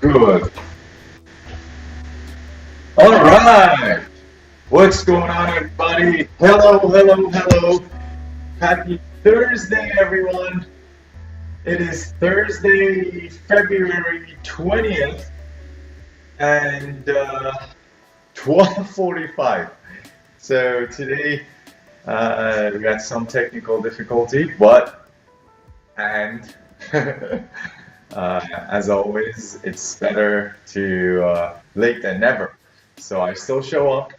Good. All right. What's going on, everybody? Hello, hello, hello. Happy Thursday, everyone. It is Thursday, February 20th, and 12:45. So today we got some technical difficulty, and as always, it's better to late than never. So I still show up,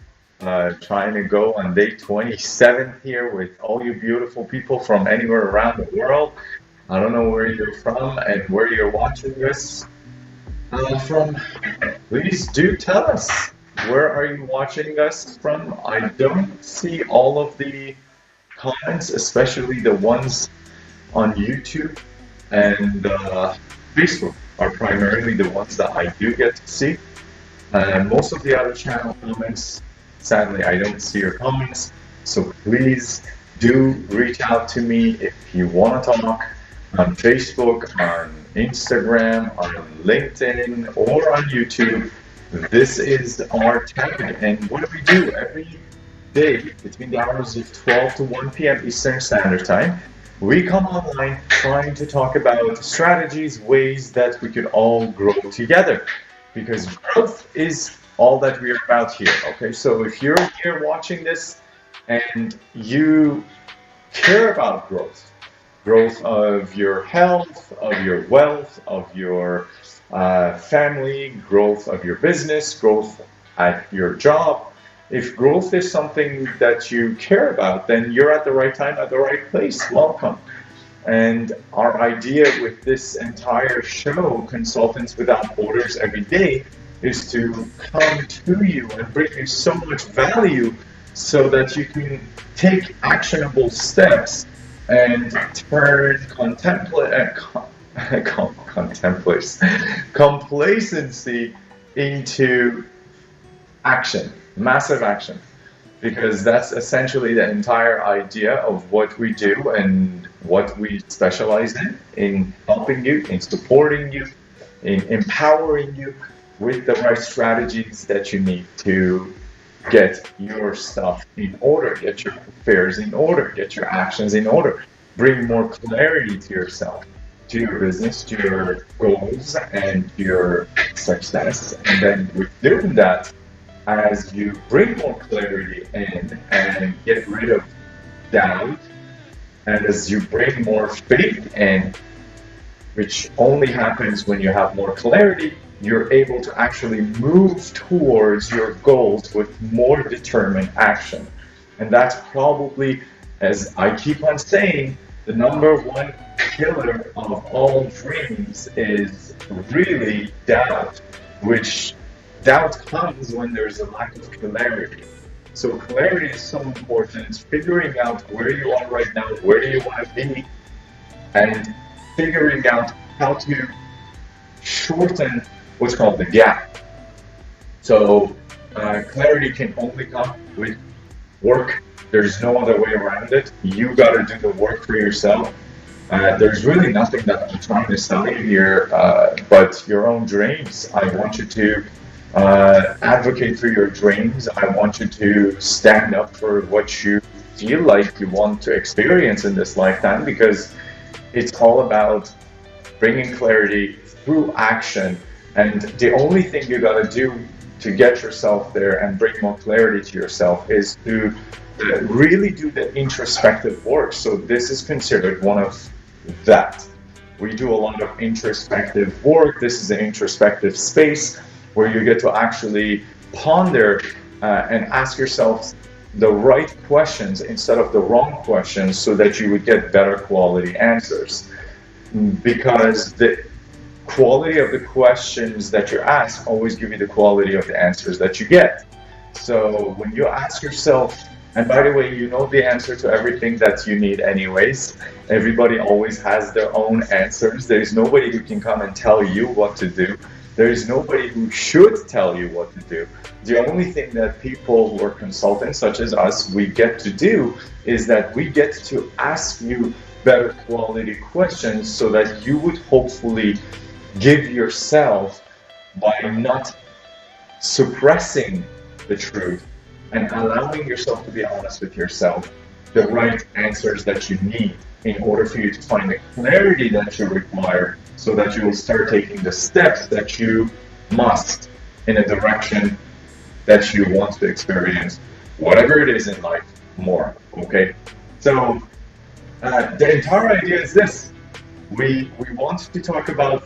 trying to go on day 27th here with all you beautiful people from anywhere around the world. I don't know where you're from and where you're watching this from. Please do tell us, where are you watching us from? I don't see all of the comments, especially the ones on YouTube and Facebook are primarily the ones that I do get to see. Most of the other channel comments, sadly, I don't see your comments. So please do reach out to me if you want to talk on Facebook, on Instagram, on LinkedIn, or on YouTube. This is our tag, and what do we do every day between the hours of 12 to 1 p.m. Eastern Standard Time? We come online trying to talk about strategies, ways that we could all grow together, because growth is all that we're about here. Okay, so if you're here watching this and you care about growth of your health, of your wealth, of your family, growth of your business, growth at your job. If growth is something that you care about, then you're at the right time, at the right place. Welcome. And our idea with this entire show, Consultants Without Borders Every Day, is to come to you and bring you so much value so that you can take actionable steps and turn complacency into action, massive action, because that's essentially the entire idea of what we do and what we specialize in helping you, in supporting you, in empowering you with the right strategies that you need to get your stuff in order, get your affairs in order, get your actions in order, bring more clarity to yourself, to your business, to your goals, and your success. And then with doing that, as you bring more clarity in and get rid of doubt, and as you bring more faith in, which only happens when you have more clarity, you're able to actually move towards your goals with more determined action. And that's probably, as I keep on saying, the number one killer of all dreams is really doubt, which doubt comes when there's a lack of clarity. So clarity is so important, figuring out where you are right now, where do you want to be, and figuring out how to shorten what's called the gap. So clarity can only come with work. There's no other way around it. You got to do the work for yourself. There's really nothing that I'm trying to sell you here but your own dreams. I want you to advocate for your dreams. I want you to stand up for what you feel like you want to experience in this lifetime, because it's all about bringing clarity through action. And the only thing you got to do to get yourself there and bring more clarity to yourself is to really do the introspective work. So this is considered one of that. We do a lot of introspective work. This is an introspective space where you get to actually ponder and ask yourself the right questions instead of the wrong questions, so that you would get better quality answers. Because the quality of the questions that you ask always give you the quality of the answers that you get. So when you ask yourself, and by the way, you know the answer to everything that you need anyways. Everybody always has their own answers. There's nobody who can come and tell you what to do. There is nobody who should tell you what to do. The only thing that people who are consultants, such as us, we get to do is that we get to ask you better quality questions so that you would hopefully give yourself, by not suppressing the truth and allowing yourself to be honest with yourself, the right answers that you need in order for you to find the clarity that you require so that you will start taking the steps that you must in a direction that you want to experience, whatever it is in life, more. Okay? So the entire idea is this. We want to talk about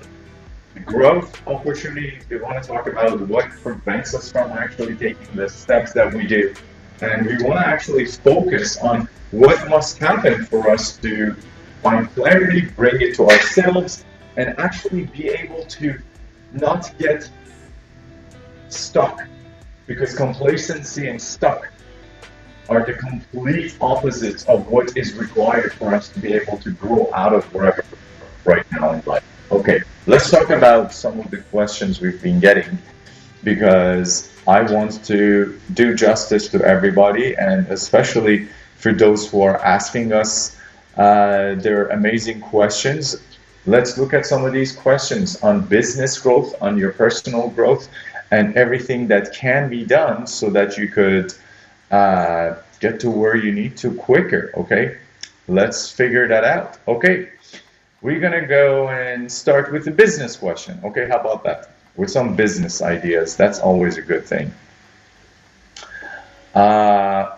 growth opportunities. We want to talk about what prevents us from actually taking the steps that we do. And we want to actually focus on what must happen for us to find clarity, bring it to ourselves, and actually be able to not get stuck. Because complacency and stuck are the complete opposites of what is required for us to be able to grow out of wherever right now in life. Okay, let's talk about some of the questions we've been getting, because I want to do justice to everybody, and especially for those who are asking us their amazing questions. Let's look at some of these questions on business growth, on your personal growth, and everything that can be done so that you could get to where you need to quicker. Okay, let's figure that out. Okay, we're gonna go and start with the business question. Okay, how about that? With some business ideas, that's always a good thing.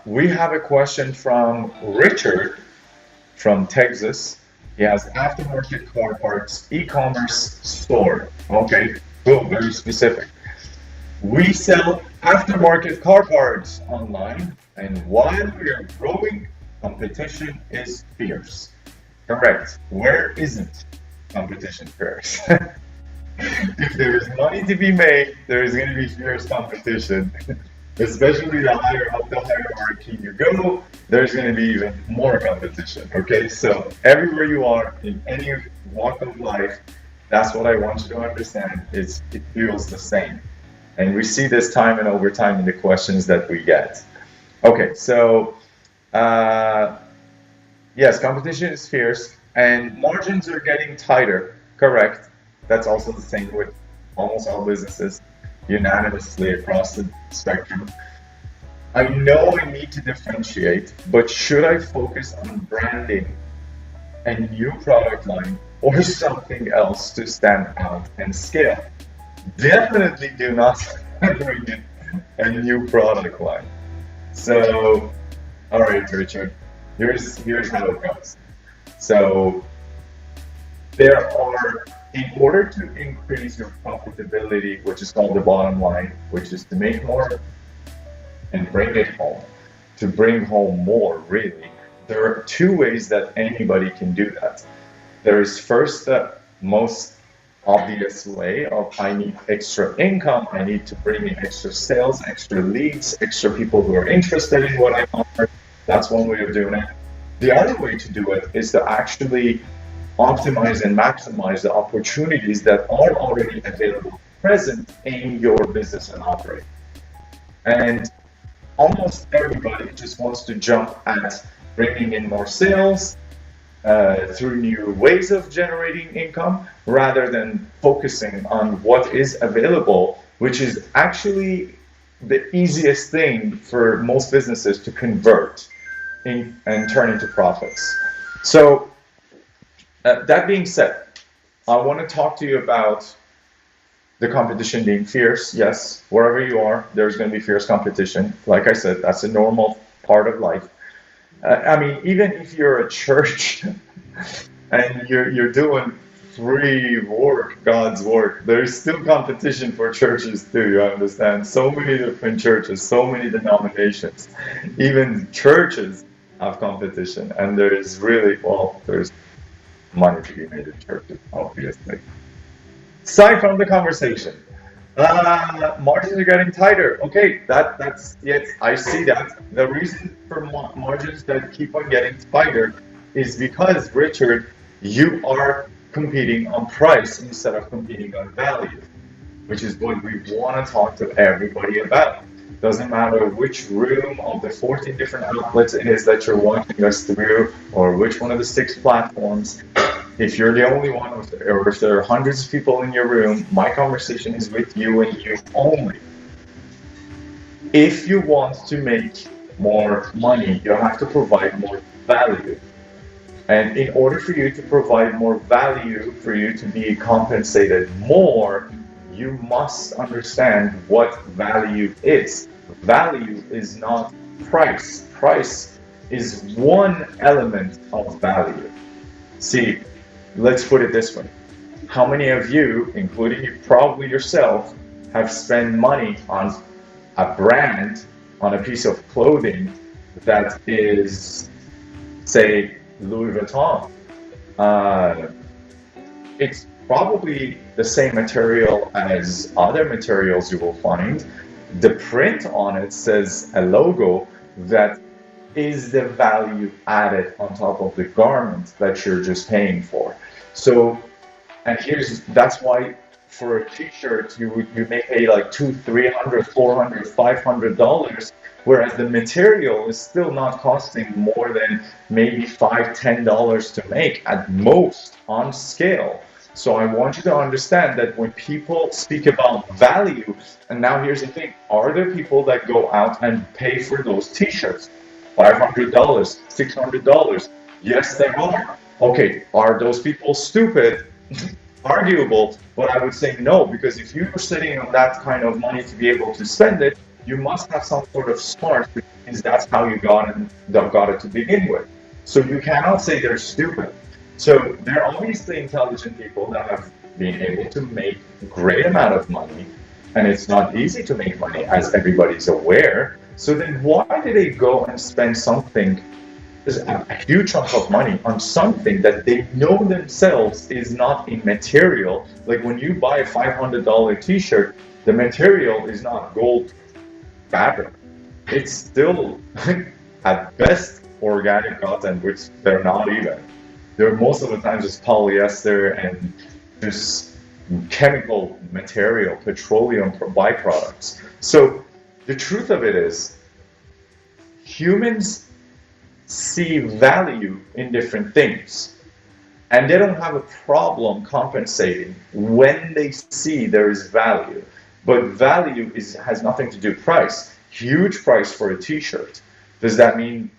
We have a question from Richard from Texas. He has aftermarket car parts e-commerce store. Okay, cool, very specific. We sell aftermarket car parts online, and while we are growing, competition is fierce. Correct. Where isn't competition fierce? If there is money to be made, there is going to be fierce competition. Especially the higher up the hierarchy you go, there's going to be even more competition. Okay, so everywhere you are in any walk of life, that's what I want you to understand. It feels the same. And we see this time and over time in the questions that we get. Okay, so yes, competition is fierce and margins are getting tighter. Correct. That's also the same with almost all businesses, unanimously across the spectrum. I know I need to differentiate, but should I focus on branding a new product line or something else to stand out and scale? Definitely do not bring in a new product line. So, all right, Richard, here's how it goes. So, there are, in order to increase your profitability, which is called the bottom line, which is to make more and bring it home, to bring home more, really, there are two ways that anybody can do that. There is first the most obvious way of I need extra income, I need to bring in extra sales, extra leads, extra people who are interested in what I offer. That's one way of doing it. The other way to do it is to actually optimize and maximize the opportunities that are already available, present in your business and operate. And almost everybody just wants to jump at bringing in more sales through new ways of generating income, rather than focusing on what is available, which is actually the easiest thing for most businesses to convert and turn into profits. So that being said, I want to talk to you about the competition being fierce. Yes, wherever you are, there's going to be fierce competition. Like I said, that's a normal part of life. I mean, even if you're a church and you're doing free work, God's work, there's still competition for churches too, you understand? So many different churches, so many denominations. Even churches have competition, and there's really, well, there's money to be made in churches, obviously. Aside from the conversation, margins are getting tighter. Okay, that's yes, I see that. The reason for margins that keep on getting tighter is because, Richard, you are competing on price instead of competing on value, which is what we want to talk to everybody about. Doesn't matter which room of the 14 different outlets it is that you're watching us through, or which one of the 6 platforms. If you're the only one, or if there are hundreds of people in your room, my conversation is with you and you only. If you want to make more money, you have to provide more value. And in order for you to provide more value, for you to be compensated more, you must understand what value is. Value is not price. Price is one element of value. See, let's put it this way. How many of you, including you, probably yourself, have spent money on a brand, on a piece of clothing that is, say, Louis Vuitton? It's probably the same material as other materials you will find. The print on it says a logo that is the value added on top of the garment that you're just paying for. So, and that's why for a t-shirt you may pay like $200, $300, $400, $500, whereas the material is still not costing more than maybe $5, $10 to make at most on scale. So I want you to understand that when people speak about value, and now here's the thing, are there people that go out and pay for those t-shirts? $500, $600? Yes, there are. Okay, are those people stupid? Arguable, but I would say no, because if you're sitting on that kind of money to be able to spend it, you must have some sort of smart, because that's how you got it to begin with. So you cannot say they're stupid. So they're obviously intelligent people that have been able to make a great amount of money, and it's not easy to make money, as everybody's aware. So then why do they go and spend something, a huge chunk of money, on something that they know themselves is not immaterial? Like when you buy a $500 t-shirt, the material is not gold fabric. It's still, at best, organic cotton, which they're not even. They're most of the time just polyester and just chemical material, petroleum byproducts. So the truth of it is, humans see value in different things, and they don't have a problem compensating when they see there is value. But value has nothing to do with price. Huge price for a t-shirt. Does that mean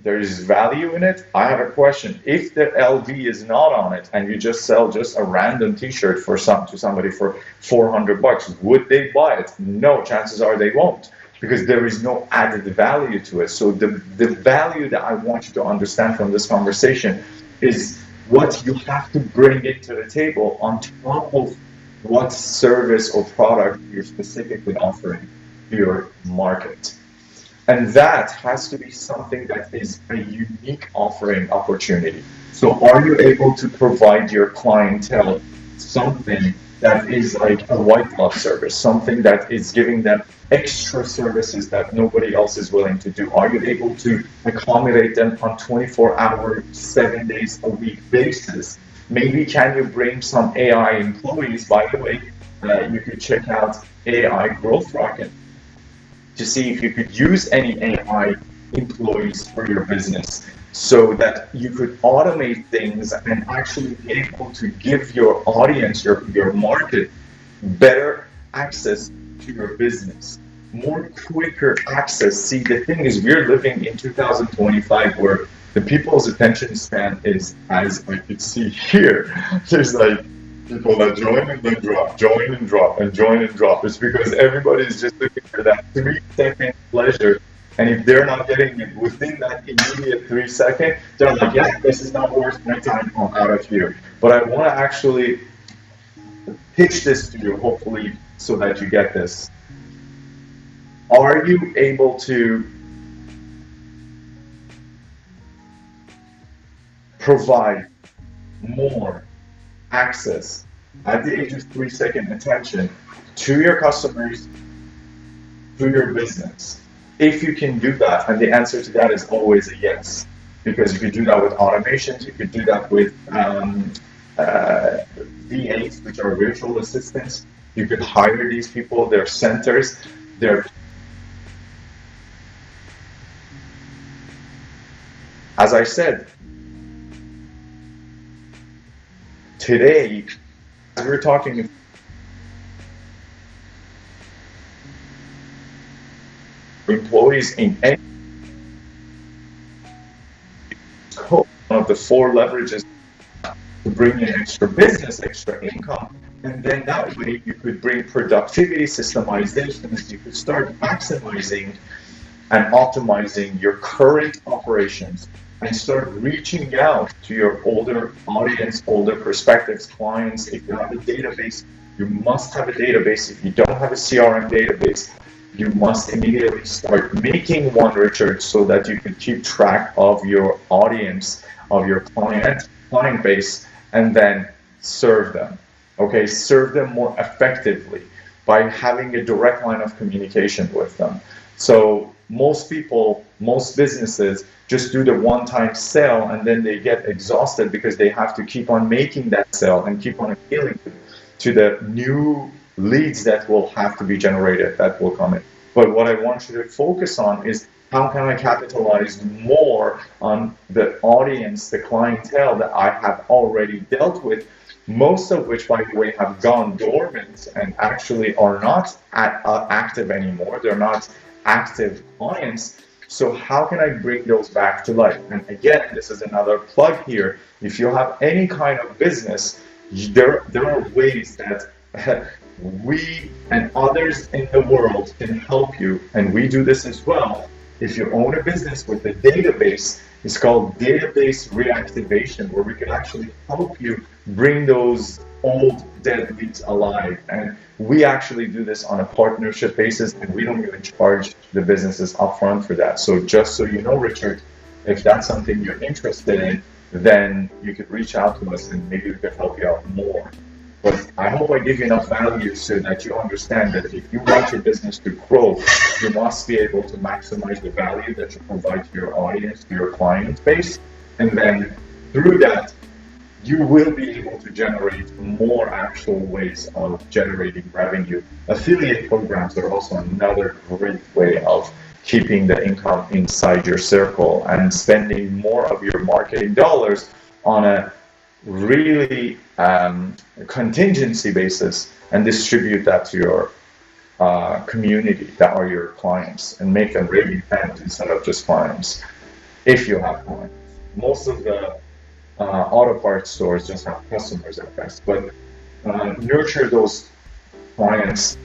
there is value in it? I have a question. If the LV is not on it and you just sell just a random t-shirt to somebody for $400, would they buy it? No, chances are they won't, because there is no added value to it. So the value that I want you to understand from this conversation is what you have to bring into the table on top of what service or product you're specifically offering to your market. And that has to be something that is a unique offering opportunity. So are you able to provide your clientele something that is like a white glove service, something that is giving them extra services that nobody else is willing to do? Are you able to accommodate them on 24-hour, 7 days a week basis? Maybe can you bring some AI employees? By the way, you could check out AI Growth Rocket to see if you could use any AI employees for your business, so that you could automate things and actually be able to give your audience, your market, better access to your business, more quicker access. See, the thing is, we're living in 2025 where the people's attention span is, as I could see here, there's like people that join and then drop, join and drop, and join and drop. It's because everybody's just looking for that 3-second pleasure. And if they're not getting it within that immediate 3 seconds, they're like, yeah, this is not worth my time, I'm out of here. But I want to actually pitch this to you, hopefully, so that you get this. Are you able to provide more access at the age of 3-second attention to your customers, to your business? If you can do that, and the answer to that is always a yes, because you could do that with automations, you could do that with VAs, which are virtual assistants. You could hire these people, they're centers. They're, as I said, today, as we're talking employees in any scope, one of the four leverages to bring in extra business, extra income. And then that way you could bring productivity, systemizations, you could start maximizing and optimizing your current operations and start reaching out to your older audience, older prospective clients. If you have a database, you must have a database. If you don't have a CRM database, you must immediately start making one, Richard, so that you can keep track of your audience, of your client base, and then serve them. Okay, serve them more effectively by having a direct line of communication with them. So most people, most businesses just do the one-time sale and then they get exhausted because they have to keep on making that sale and keep on appealing to the new leads that will have to be generated, that will come in. But what I want you to focus on is how can I capitalize more on the audience, the clientele that I have already dealt with, most of which, by the way, have gone dormant and actually are not active anymore. They're not active clients. So how can I bring those back to life? And again, this is another plug here. If you have any kind of business, there are ways that we and others in the world can help you, and we do this as well. If you own a business with a database, it's called database reactivation, where we can actually help you bring those old dead leads alive. And we actually do this on a partnership basis, and we don't even charge the businesses upfront for that. So just so you know, Richard, if that's something you're interested in, then you could reach out to us and maybe we could help you out more. But I hope I give you enough value so that you understand that if you want your business to grow, you must be able to maximize the value that you provide to your audience, to your client base. And then through that, you will be able to generate more actual ways of generating revenue. Affiliate programs are also another great way of keeping the income inside your circle and spending more of your marketing dollars on a really contingency basis and distribute that to your community that are your clients and make them raving fans instead of just clients, if you have clients. Most of the auto parts stores just have customers at best, but nurture those clients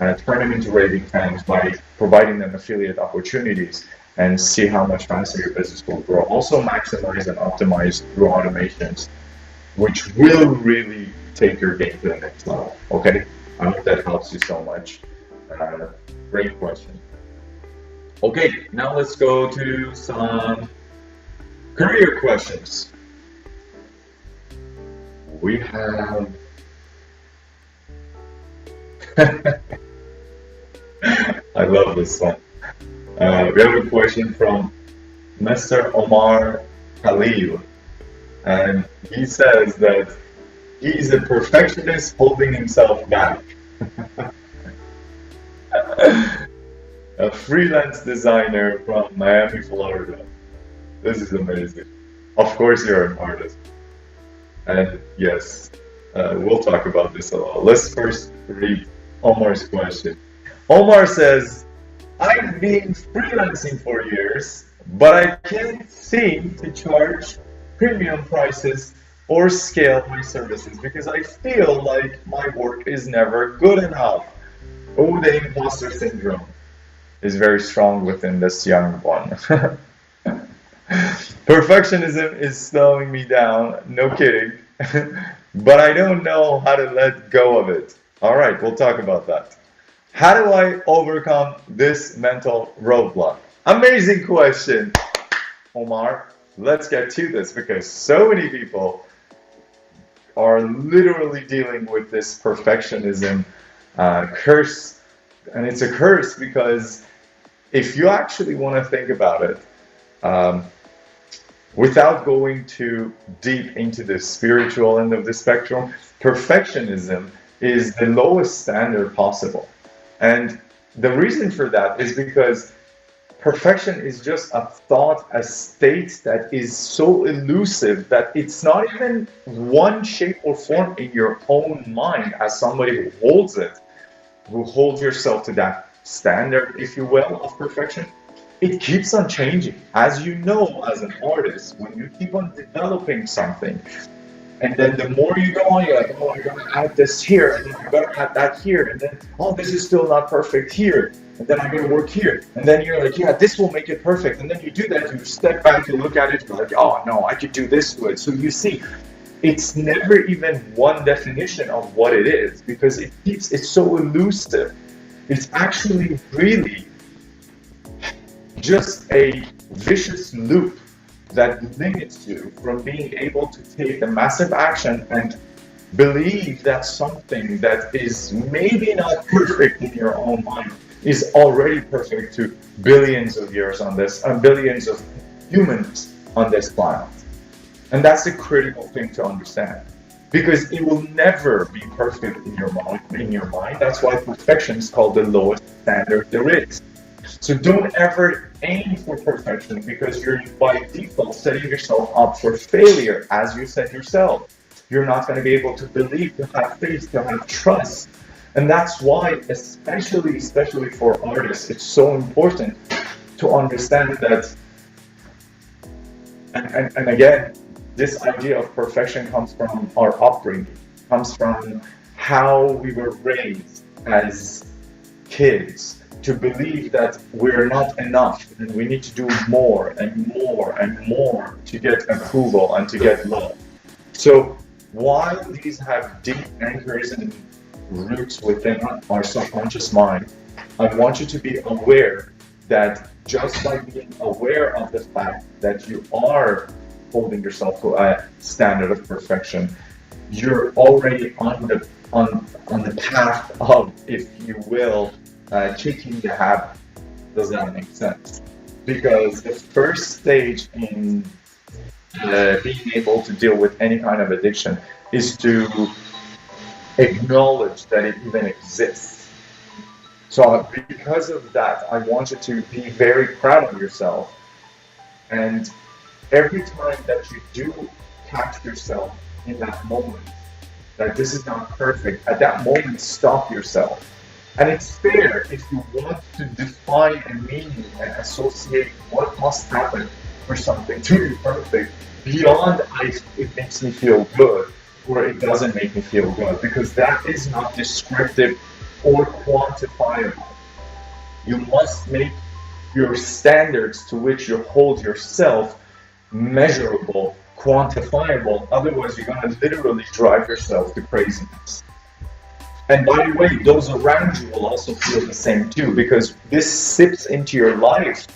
and turn them into raving fans by providing them affiliate opportunities and see how much faster your business will grow. Also maximize and optimize through automations, which will really take your game to the next level. Okay, I hope that helps you so much. Great question. Okay, now let's go to some career questions. We have I love this one. We have a question from Mr. Omar Khalil, and he says that he is a perfectionist holding himself back. A freelance designer from Miami, Florida. This is amazing. Of course, you're an artist. And yes, we'll talk about this a lot. Let's first read Omar's question. Omar says, I've been freelancing for years, but I can't seem to charge premium prices or scale my services because I feel like my work is never good enough. Oh, the imposter syndrome is very strong within this young one. Perfectionism is slowing me down, no kidding, but I don't know how to let go of it. All right, we'll talk about that. How do I overcome this mental roadblock? Amazing question, Omar. Let's get to this because so many people are literally dealing with this perfectionism curse. And it's a curse because if you actually want to think about it, without going too deep into the spiritual end of the spectrum, perfectionism is the lowest standard possible. And The reason for that is because perfection is just a thought, a state that is so elusive that it's not even one shape or form in your own mind as somebody who holds it, who holds yourself to that standard, if you will, of perfection. It keeps on changing. As you know, as an artist, when you keep on developing something, and then the more you go on, you're like, oh, I'm gonna add this here, and then I'm gonna add that here, and then, oh, this is still not perfect here, and then I'm gonna work here, and then you're like, yeah, this will make it perfect, and then you do that, you step back, you look at it, you're like, oh no, I could do this to it. So you see, it's never even one definition of what it is because it's so elusive. It's actually really just a vicious loop that limits you from being able to take a massive action and believe that something that is maybe not perfect in your own mind is already perfect to billions of years on this, billions of humans on this planet. And that's the critical thing to understand, because it will never be perfect in your mind. That's why perfection is called the lowest standard there is. So don't ever aim for perfection, because you're by default setting yourself up for failure, as you said yourself. You're not going to be able to believe, to have faith, to have trust. And that's why, especially for artists, it's so important to understand that. And again, this idea of perfection comes from our upbringing, comes from how we were raised as kids to believe that we're not enough and we need to do more and more and more to get approval and to get love. So while these have deep anchors and roots within our subconscious mind, I want you to be aware that just by being aware of the fact that you are holding yourself to a standard of perfection, you're already on the path of, if you will, kicking the habit. Does that make sense? Because the first stage in being able to deal with any kind of addiction is to acknowledge that it even exists. So because of that, I want you to be very proud of yourself. And every time that you do catch yourself in that moment, that this is not perfect, at that moment, stop yourself. And it's fair if you want to define a meaning and associate what must happen for something to be perfect beyond it makes me feel good or it doesn't make me feel good, because that is not descriptive or quantifiable. You must make your standards to which you hold yourself measurable, quantifiable, otherwise you're going to literally drive yourself to craziness. And by the way, those around you will also feel the same too, because this sips into your life.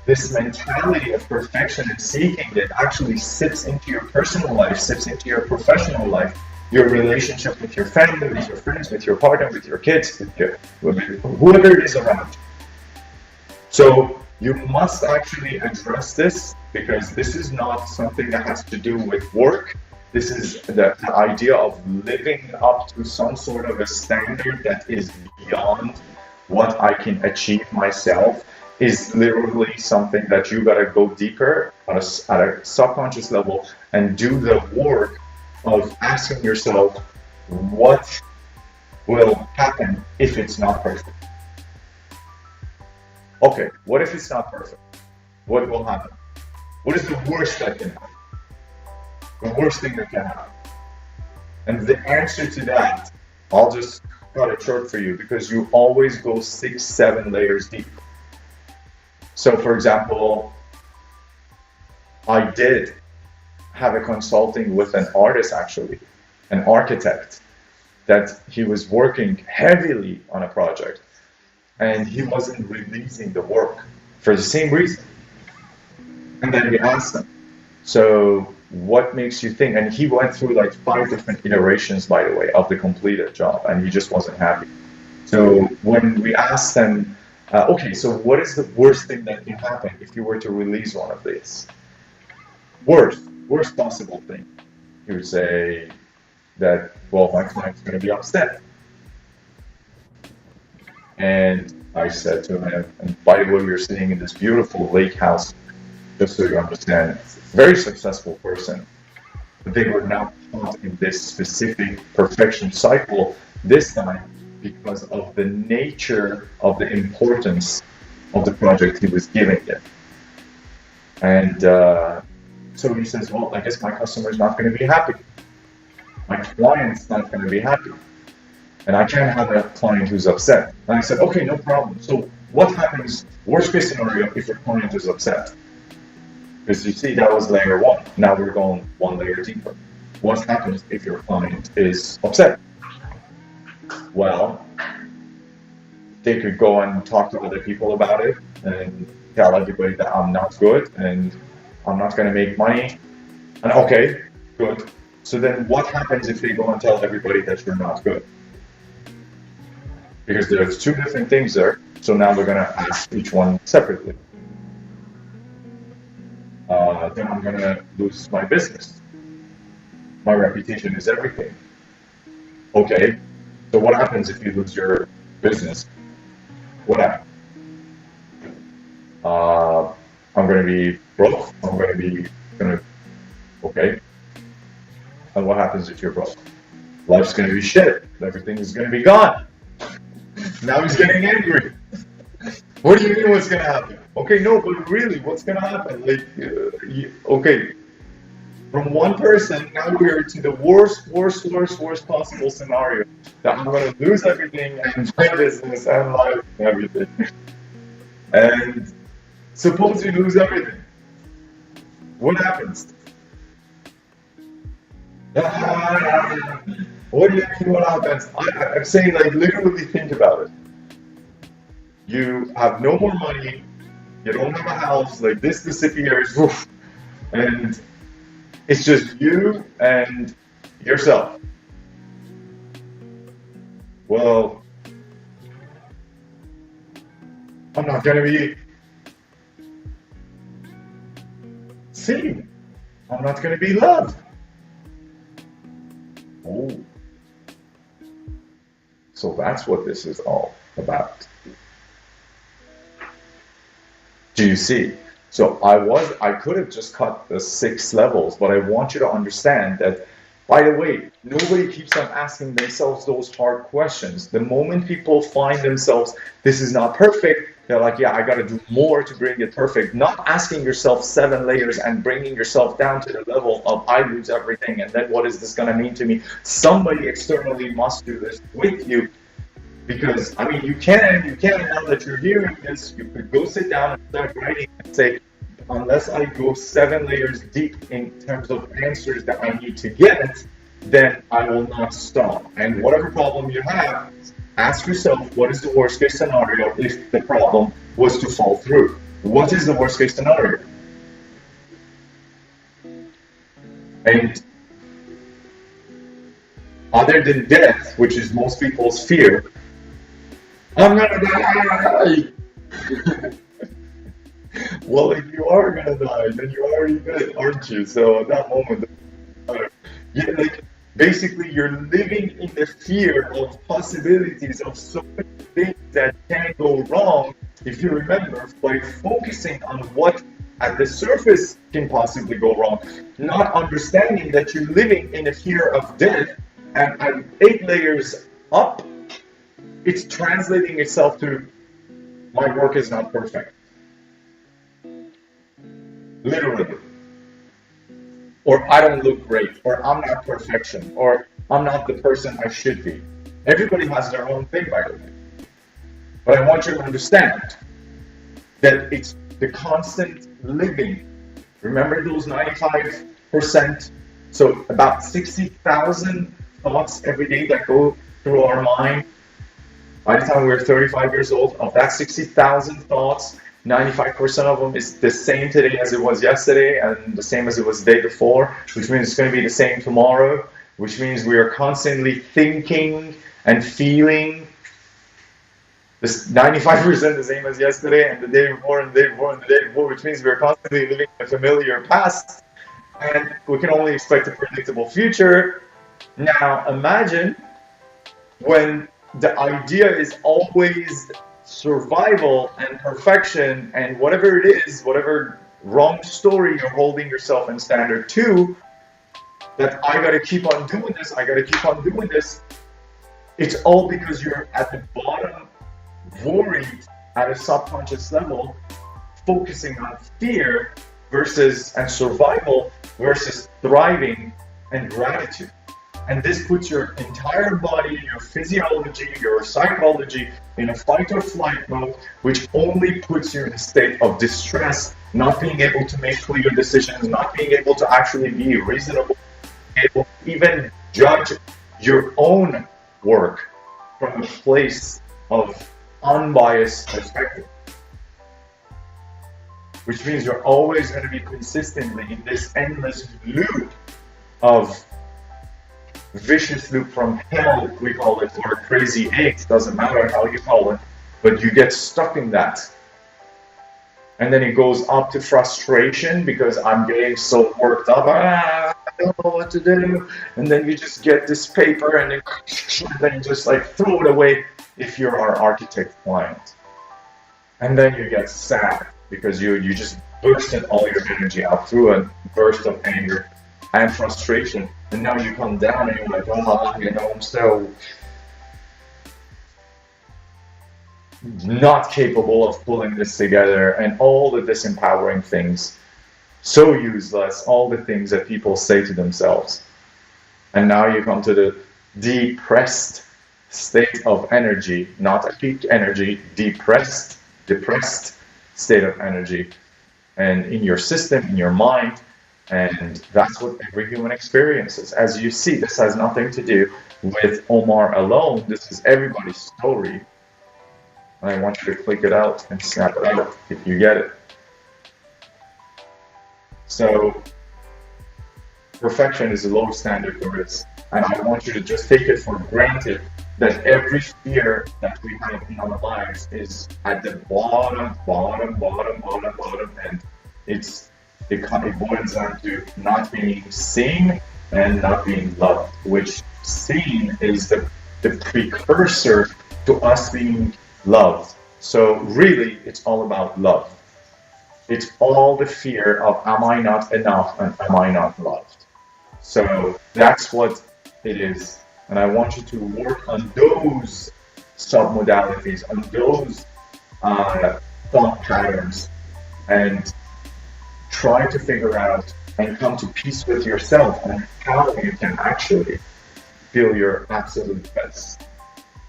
This mentality of perfection and seeking it actually sips into your personal life, sips into your professional life, your relationship with your family, with your friends, with your partner, with your kids, with whoever it is around you. So you must actually address this, because this is not something that has to do with work. This is the idea of living up to some sort of a standard that is beyond what I can achieve myself, is literally something that you gotta go deeper at a subconscious level and do the work of asking yourself, what will happen if it's not perfect? Okay, what if it's not perfect? What will happen? What is the worst that can happen? The worst thing that can happen? And the answer to that, I'll just cut it short for you, because you always go 6-7 layers deep. So for example, I did have a consulting with an artist, actually, an architect, that he was working heavily on a project and he wasn't releasing the work for the same reason. And then we asked him, so what makes you think? And he went through like 5 different iterations, by the way, of the completed job, and he just wasn't happy. So when we asked him, okay, so what is the worst thing that can happen if you were to release one of these? Worst possible thing. He would say that, well, my client's going to be upset. And I said to him, and by the way, we were sitting in this beautiful lake house, just so you understand, very successful person. They were now caught in this specific perfection cycle, this time because of the nature of the importance of the project he was giving it. And so he says, well, I guess my customer's not going to be happy. My client's not going to be happy. And I can't have a client who's upset. And I said, okay, no problem. So what happens, worst case scenario, if your client is upset? Because you see, that was layer one. Now we're going one layer deeper. What happens if your client is upset? Well, they could go and talk to other people about it and tell everybody that I'm not good and I'm not going to make money. And okay, good. So then what happens if they go and tell everybody that you're not good? Because there's two different things there. So now we're going to ask each one separately. Then I'm going to lose my business. My reputation is everything. Okay, so what happens if you lose your business? What happens? I'm going to be broke. Okay. And what happens if you're broke? Life's going to be shit. Everything is going to be gone. Now he's getting angry. What do you mean what's going to happen? Okay, no, but really, what's going to happen? Like, okay, from one person, now we're to the worst possible scenario. That I'm going to lose everything and my business and life and everything. And suppose you lose everything. What happens? What do you mean what happens? I'm saying, like, literally think about it. You have no more money, you don't have a house, like this disappears, and it's just you and yourself. Well, I'm not going to be seen. I'm not going to be loved. Oh. So that's what this is all about. Do you see? So I could have just cut the 6 levels, but I want you to understand that, by the way, nobody keeps on asking themselves those hard questions. The moment people find themselves, this is not perfect, they're like, yeah, I got to do more to bring it perfect. Not asking yourself 7 layers and bringing yourself down to the level of I lose everything, and then what is this going to mean to me? Somebody externally must do this with you. Because, I mean, you can, now that you're hearing this, you could go sit down and start writing and say, unless I go 7 layers deep in terms of answers that I need to get, then I will not stop. And whatever problem you have, ask yourself, what is the worst case scenario if the problem was to fall through? What is the worst case scenario? And other than death, which is most people's fear, I'm gonna die! Well, if you are gonna die, then you already did, aren't you? So at that moment, yeah, like, basically you're living in the fear of possibilities of so many things that can go wrong. If you remember, by focusing on what at the surface can possibly go wrong, not understanding that you're living in a fear of death, and at 8 layers up, it's translating itself to, my work is not perfect. Literally. Or I don't look great, or I'm not perfection, or I'm not the person I should be. Everybody has their own thing, by the way. But I want you to understand that it's the constant living. Remember those 95%? So about 60,000 thoughts every day that go through our mind. By the time we're 35 years old, of that 60,000 thoughts, 95% of them is the same today as it was yesterday and the same as it was the day before, which means it's going to be the same tomorrow, which means we are constantly thinking and feeling this 95% the same as yesterday and the day before and the day before and the day before, which means we're constantly living in a familiar past and we can only expect a predictable future. Now imagine when the idea is always survival and perfection, and whatever it is, whatever wrong story you're holding yourself in standard to, that I gotta keep on doing this, I gotta keep on doing this. It's all because you're at the bottom, worried at a subconscious level, focusing on fear and survival versus thriving and gratitude. And this puts your entire body, your physiology, your psychology in a fight or flight mode, which only puts you in a state of distress, not being able to make clear decisions, not being able to actually be reasonable, able to even judge your own work from a place of unbiased perspective. Which means you're always going to be consistently in this endless loop of vicious loop from hell, we call it, or crazy eight, doesn't matter how you call it, but you get stuck in that. And then it goes up to frustration because I'm getting so worked up, I don't know what to do. And then you just get this paper and then you just like throw it away if you're our architect client. And then you get sad because you just bursted all your energy out through a burst of anger and frustration. And now you come down and you're like, oh, you know, I'm so not capable of pulling this together, and all the disempowering things, so useless, all the things that people say to themselves. And now you come to the depressed state of energy, not a peak energy, depressed state of energy, and in your system, in your mind. And that's what every human experiences. As you see, this has nothing to do with Omar alone. This is everybody's story. And I want you to click it out and snap it out if you get it. So, perfection is the lowest standard there is. And I want you to just take it for granted that every fear that we have in our lives is at the bottom, and it boils down to not being seen and not being loved, which seen is the precursor to us being loved. So really, it's all about love. It's all the fear of, am I not enough and am I not loved? So that's what it is. And I want you to work on those sub-modalities, on those thought patterns, and try to figure out and come to peace with yourself and how you can actually feel your absolute best.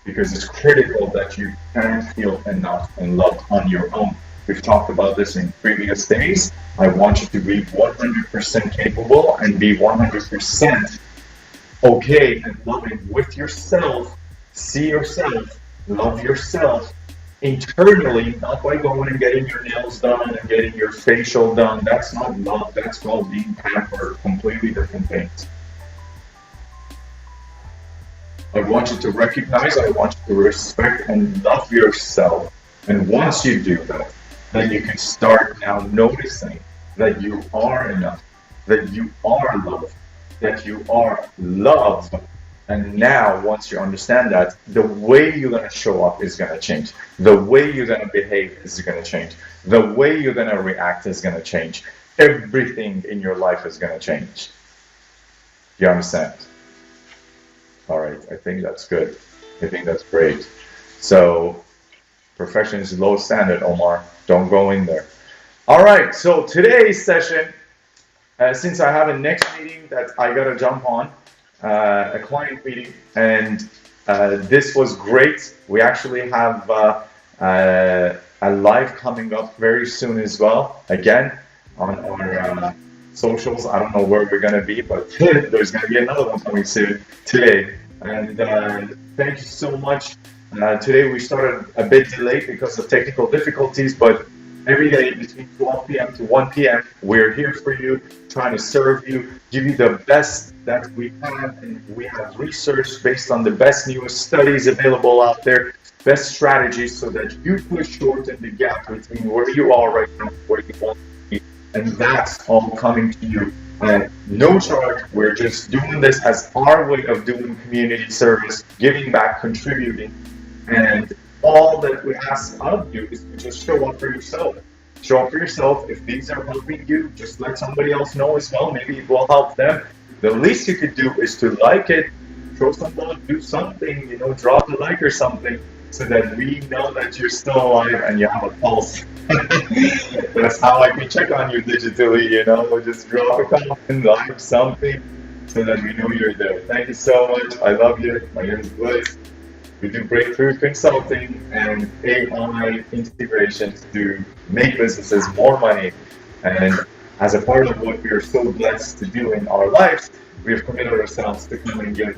Because it's critical that you can feel enough and loved on your own. We've talked about this in previous days. I want you to be 100% capable and be 100% okay and loving with yourself. See yourself, love yourself internally, not by going and getting your nails done and getting your facial done. That's not love, that's called being pampered. Completely different things. I want you to recognize, I want you to respect and love yourself. And once you do that, then you can start now noticing that you are enough, that you are loved, that you are loved. And now, once you understand that, the way you're going to show up is going to change. The way you're going to behave is going to change. The way you're going to react is going to change. Everything in your life is going to change. You understand? All right, I think that's good. I think that's great. So, perfection is the lowest standard, Omar. Don't go in there. All right, so today's session, since I have a next meeting that I got to jump on, a client meeting, and this was great. We actually have a live coming up very soon as well, again, on our socials. I don't know where we're going to be, but there's going to be another one coming soon today. And thank you so much. Today we started a bit delayed because of technical difficulties, but every day between 12 p.m. to 1 p.m. we're here for you, trying to serve you, give you the best that we have, and we have research based on the best newest studies available out there, best strategies so that you push shorten the gap between where you are right now and where you want to be. And that's all coming to you No charge. We're just doing this as our way of doing community service, giving back, contributing, and all that we ask of you is to just show up for yourself. Show up for yourself. If these are helping you, just let somebody else know as well. Maybe it will help them. The least you could do is to like it, throw some love, do something, drop a like or something, so that we know that you're still alive and you have a pulse. That's how I can check on you digitally, just drop a comment, like something, so that we know you're there. Thank you so much. I love you. My name is Bliss. We do breakthrough consulting and AI integrations to make businesses more money. And as a part of what we are so blessed to do in our lives, we have committed ourselves to come and give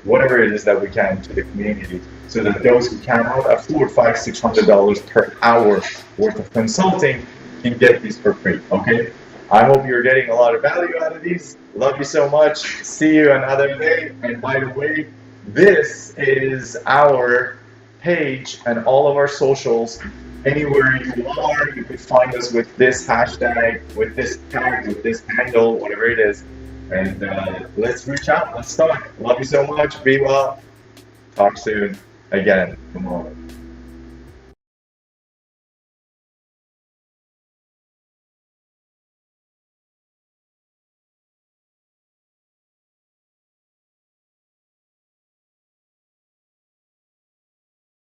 whatever it is that we can to the community, so that those who cannot afford $500-600 per hour worth of consulting can get these for free. Okay? I hope you're getting a lot of value out of these. Love you so much. See you another day. And by the way, this is our page and all of our socials. Anywhere you are, you could find us with this hashtag, with this tag, with this handle, whatever it is. And let's reach out. Let's talk. Love you so much. Be well. Talk soon. Again tomorrow.